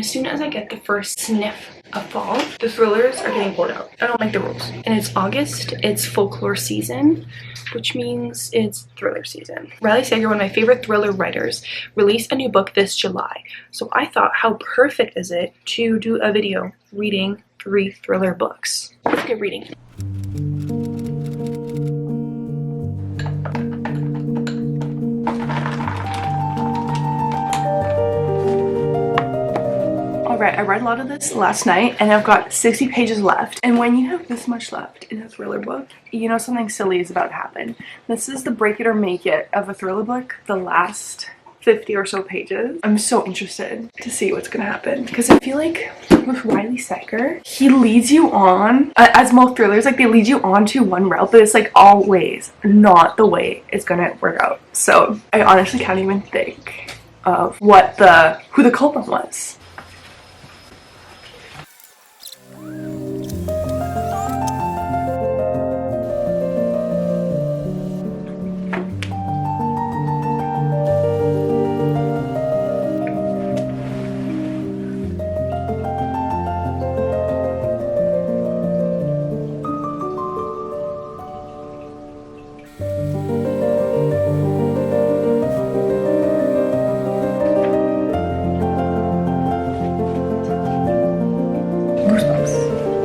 as soon as I get the first sniff of fall, the thrillers are getting pulled out. I don't like the rules. And it's August, it's folklore season, which means it's thriller season. Riley Sager, one of my favorite thriller writers, released a new book this July. So I thought, how perfect is it to do a video reading 3 thriller books? Let's get reading. Alright, I read a lot of this last night and I've got 60 pages left. And when you have this much left in a thriller book, you know something silly is about to happen. This is the break it or make it of a thriller book, the last 50 or so pages. I'm so interested to see what's gonna happen because I feel like with Riley Sager, he leads you on, as most thrillers, like they lead you on to one route, but it's like always not the way it's gonna work out. So I honestly can't even think of who the culprit was.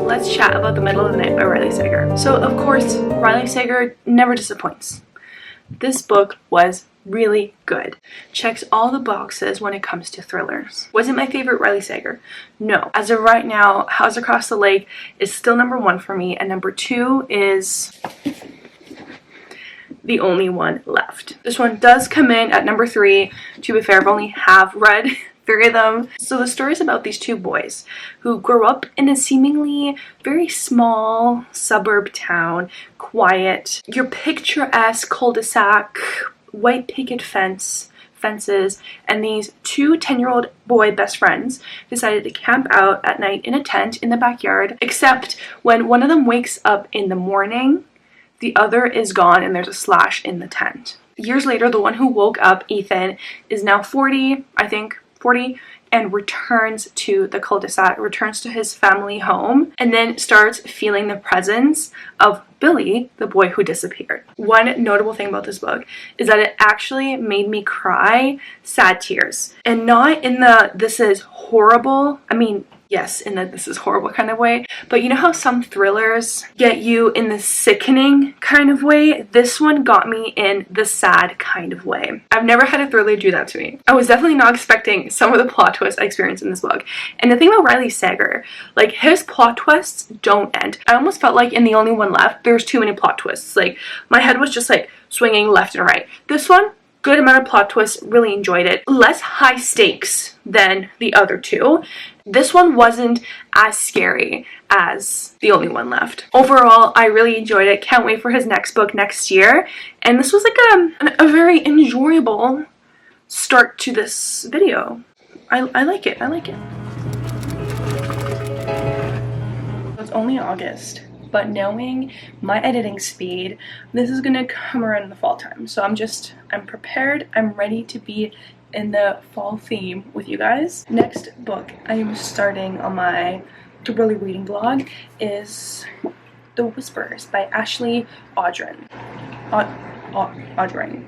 Let's chat about The Middle of the Night by Riley Sager. So of course, Riley Sager never disappoints. This book was really good. Checks all the boxes when it comes to thrillers. Was it my favorite Riley Sager? No. As of right now, House Across the Lake is still #1 for me, and #2 is The Only One Left. This one does come in at #3. To be fair, I've only read 3 of them. So the story is about these 2 boys who grow up in a seemingly very small suburb town, quiet, your picturesque cul-de-sac, white picket fences, and these 2 10-year-old boy best friends decided to camp out at night in a tent in the backyard, except when one of them wakes up in the morning, the other is gone and there's a slash in the tent. Years later, the one who woke up, Ethan, is now 40, I think, 40, and returns to the cul-de-sac, returns to his family home, and then starts feeling the presence of Billy, the boy who disappeared. One notable thing about this book is that it actually made me cry sad tears. And not in the this is horrible, I mean, yes, in the this is horrible kind of way, but you know how some thrillers get you in the sickening kind of way? This one got me in the sad kind of way. I've never had a thriller do that to me. I was definitely not expecting some of the plot twists I experienced in this book. And the thing about Riley Sager, like his plot twists don't end. I almost felt like in The Only One Left, there's too many plot twists. Like my head was just like swinging left and right. This one, good amount of plot twists, really enjoyed it. Less high stakes than the other 2. This one wasn't as scary as The Only One Left. Overall, I really enjoyed it. Can't wait for his next book next year. And this was like a very enjoyable start to this video. I like it. I like it. It's only August, but knowing my editing speed, this is gonna come around in the fall time. So I'm prepared. I'm ready to be in the fall theme with you guys. Next book I am starting on my thriller reading vlog is The Whispers by Ashley Audren.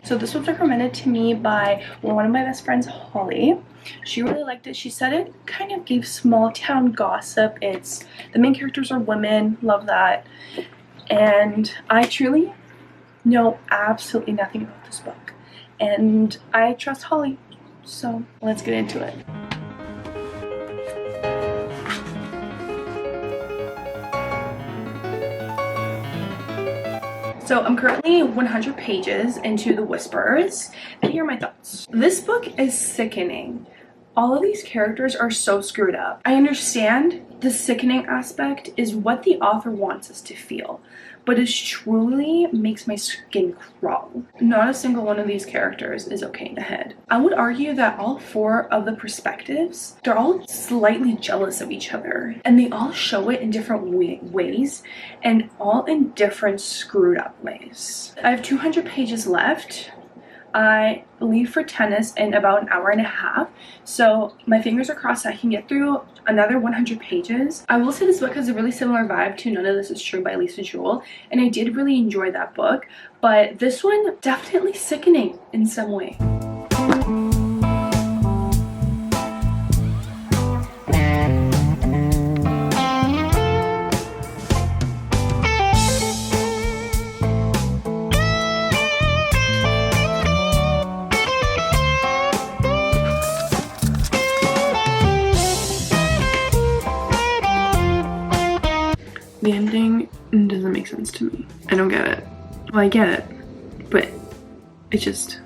So this was recommended to me by one of my best friends, Holly. She really liked it. She said it kind of gave small town gossip. The main characters are women, love that. And I truly know absolutely nothing about this book. And I trust Holly. So let's get into it. So I'm currently 100 pages into The Whispers, and here are my thoughts. This book is sickening. All of these characters are so screwed up. I understand the sickening aspect is what the author wants us to feel, but it truly makes my skin crawl. Not a single one of these characters is okay in the head. I would argue that all 4 of the perspectives, they're all slightly jealous of each other, and they all show it in different ways, and all in different screwed up ways. I have 200 pages left. I leave for tennis in about an hour and a half, so my fingers are crossed I can get through another 100 pages. I will say this book has a really similar vibe to None of This Is True by Lisa Jewell, and I did really enjoy that book, but this one definitely sickening in some way. The ending doesn't make sense to me. I don't get it. Well, I get it, but it just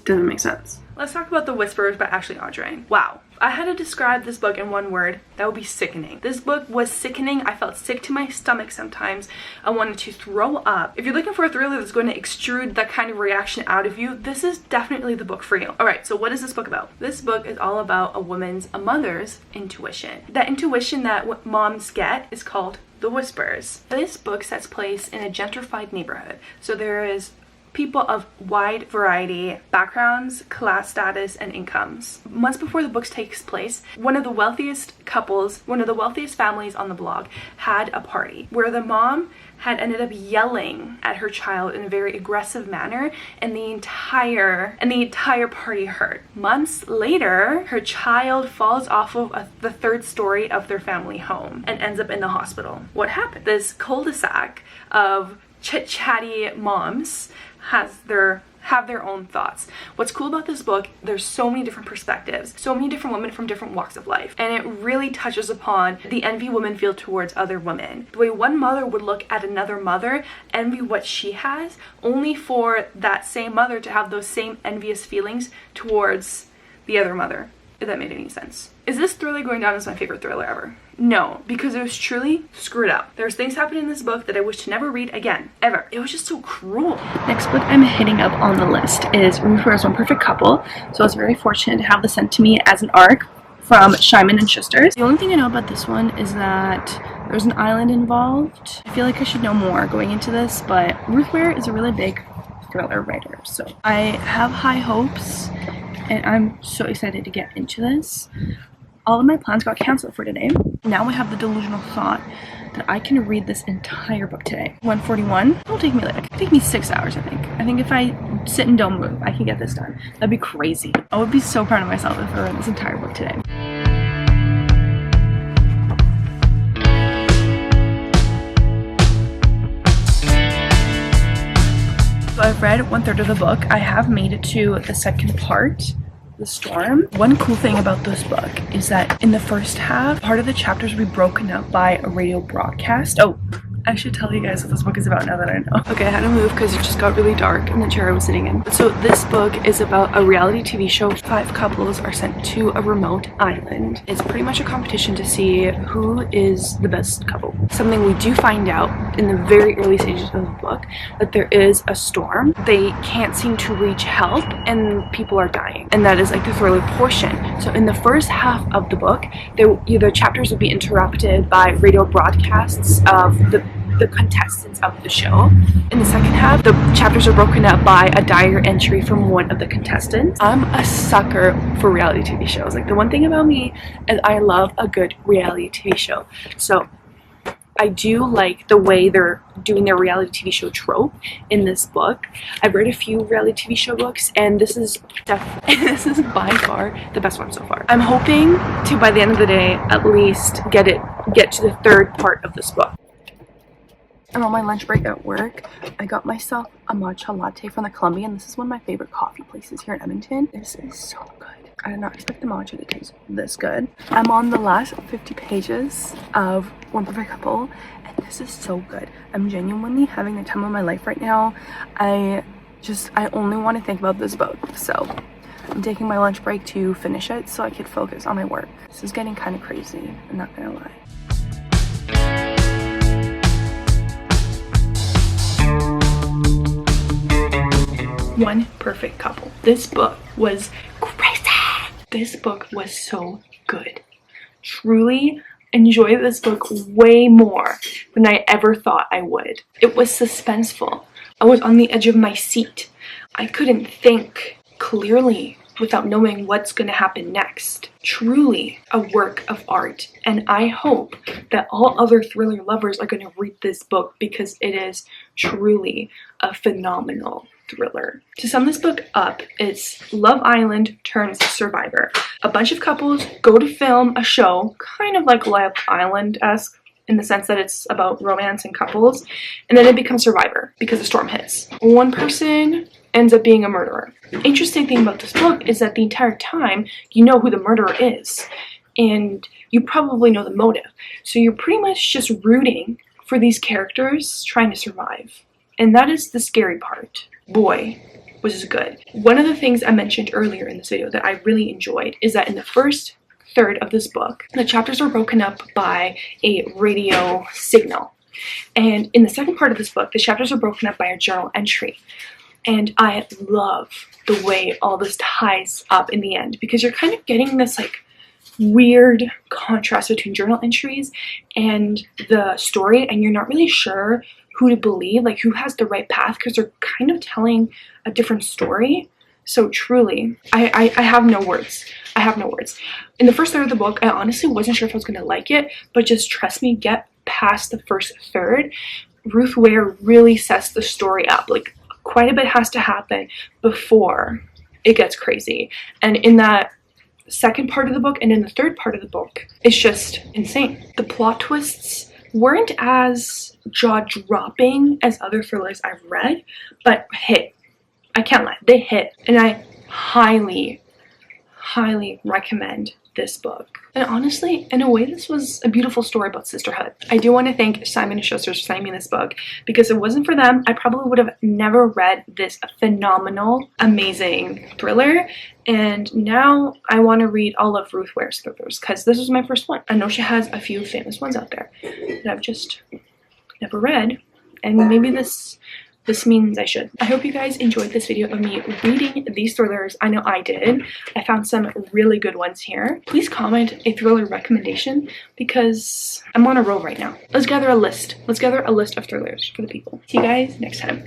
doesn't make sense. Let's talk about The Whispers by Ashley Audrain. Wow. I had to describe this book in one word, that would be sickening. This book was sickening. I felt sick to my stomach sometimes. I wanted to throw up. If you're looking for a thriller that's going to extrude that kind of reaction out of you, this is definitely the book for you. Alright, so what is this book about? This book is all about a mother's intuition. That intuition that moms get is called The Whispers. This book sets place in a gentrified neighborhood. So there is people of wide variety, backgrounds, class status, and incomes. Months before the book takes place, one of the wealthiest families on the block had a party where the mom had ended up yelling at her child in a very aggressive manner, and the entire party heard. Months later, her child falls off of the third story of their family home and ends up in the hospital. What happened? This cul-de-sac of chit-chatty moms have their own thoughts. What's cool about this book, there's so many different perspectives, so many different women from different walks of life, and it really touches upon the envy women feel towards other women. The way one mother would look at another mother, envy what she has, only for that same mother to have those same envious feelings towards the other mother, if that made any sense. Is this thriller going down as my favorite thriller ever? No, because it was truly screwed up. There's things happening in this book that I wish to never read again, ever. It was just so cruel. Next book I'm hitting up on the list is Ruth Ware's One Perfect Couple. So I was very fortunate to have this sent to me as an ARC from Shyman and Schusters. The only thing I know about this one is that there's an island involved. I feel like I should know more going into this, but Ruth Ware is a really big thriller writer, so I have high hopes and I'm so excited to get into this. All of my plans got canceled for today. Now I have the delusional thought that I can read this entire book today. 141. It'll take me it'll take me 6 hours, I think. I think if I sit and don't move, I can get this done. That'd be crazy. I would be so proud of myself if I read this entire book today. So I've read 1/3 of the book. I have made it to the second part, The Storm. One cool thing about this book is that in the first half, part of the chapters will be broken up by a radio broadcast. Oh, I should tell you guys what this book is about now that I know. Okay, I had to move because it just got really dark in the chair I was sitting in. So this book is about a reality TV show. 5 couples are sent to a remote island. It's pretty much a competition to see who is the best couple. Something we do find out in the very early stages of the book, that there is a storm. They can't seem to reach help and people are dying. And that is like the thriller portion. So in the first half of the book, the chapters would be interrupted by radio broadcasts of the contestants of the show. In the second half, the chapters are broken up by a diary entry from one of the contestants. I'm a sucker for reality TV shows. Like, the one thing about me is I love a good reality TV show. So I do like the way they're doing their reality TV show trope in this book. I've read a few reality TV show books, and this is by far the best one so far. I'm hoping to, by the end of the day, at least get to the third part of this book. I'm on my lunch break at work. I got myself a matcha latte from the Colombian. This is one of my favorite coffee places here in Edmonton. This is so good. I did not expect the matcha to taste this good. I'm on the last 50 pages of One Perfect Couple, and this is so good. I'm genuinely having the time of my life right now. I only want to think about this book. So I'm taking my lunch break to finish it so I could focus on my work. This is getting kind of crazy, I'm not gonna lie. One Perfect Couple. This book was crazy. This book was so good. Truly enjoyed this book way more than I ever thought I would. It was suspenseful. I was on the edge of my seat. I couldn't think clearly without knowing what's going to happen next. Truly a work of art, and I hope that all other thriller lovers are going to read this book because it is truly a phenomenal thriller. To sum this book up, it's Love Island turns Survivor. A bunch of couples go to film a show, kind of like Love Island-esque, in the sense that it's about romance and couples, and then it becomes Survivor because a storm hits. One person ends up being a murderer. Interesting thing about this book is that the entire time you know who the murderer is, and you probably know the motive. So you're pretty much just rooting for these characters trying to survive. And that is the scary part. Boy, was this good. One of the things I mentioned earlier in this video that I really enjoyed is that in the first third of this book, the chapters are broken up by a radio signal. And in the second part of this book, the chapters are broken up by a journal entry. And I love the way all this ties up in the end, because you're kind of getting this like weird contrast between journal entries and the story, and you're not really sure who to believe, like who has the right path, because they're kind of telling a different story. So truly, I have no words. I have no words. In the first third of the book, I honestly wasn't sure if I was going to like it, but just trust me, get past the first third. Ruth Ware really sets the story up. Like, quite a bit has to happen before it gets crazy. And in that second part of the book and in the third part of the book, it's just insane. The plot twists weren't as jaw-dropping as other thrillers I've read, but hit. I can't lie, they hit. And I highly recommend this book. And honestly, in a way, this was a beautiful story about sisterhood. I do want to thank Simon & Schuster for sending me this book, because if it wasn't for them, I probably would have never read this phenomenal, amazing thriller. And now I want to read all of Ruth Ware's thrillers, because this was my first one. I know she has a few famous ones out there that I've just never read, and maybe this means I should. I hope you guys enjoyed this video of me reading these thrillers. I know I did. I found some really good ones here. Please comment a thriller recommendation, because I'm on a roll right now. Let's gather a list. Let's gather a list of thrillers for the people. See you guys next time.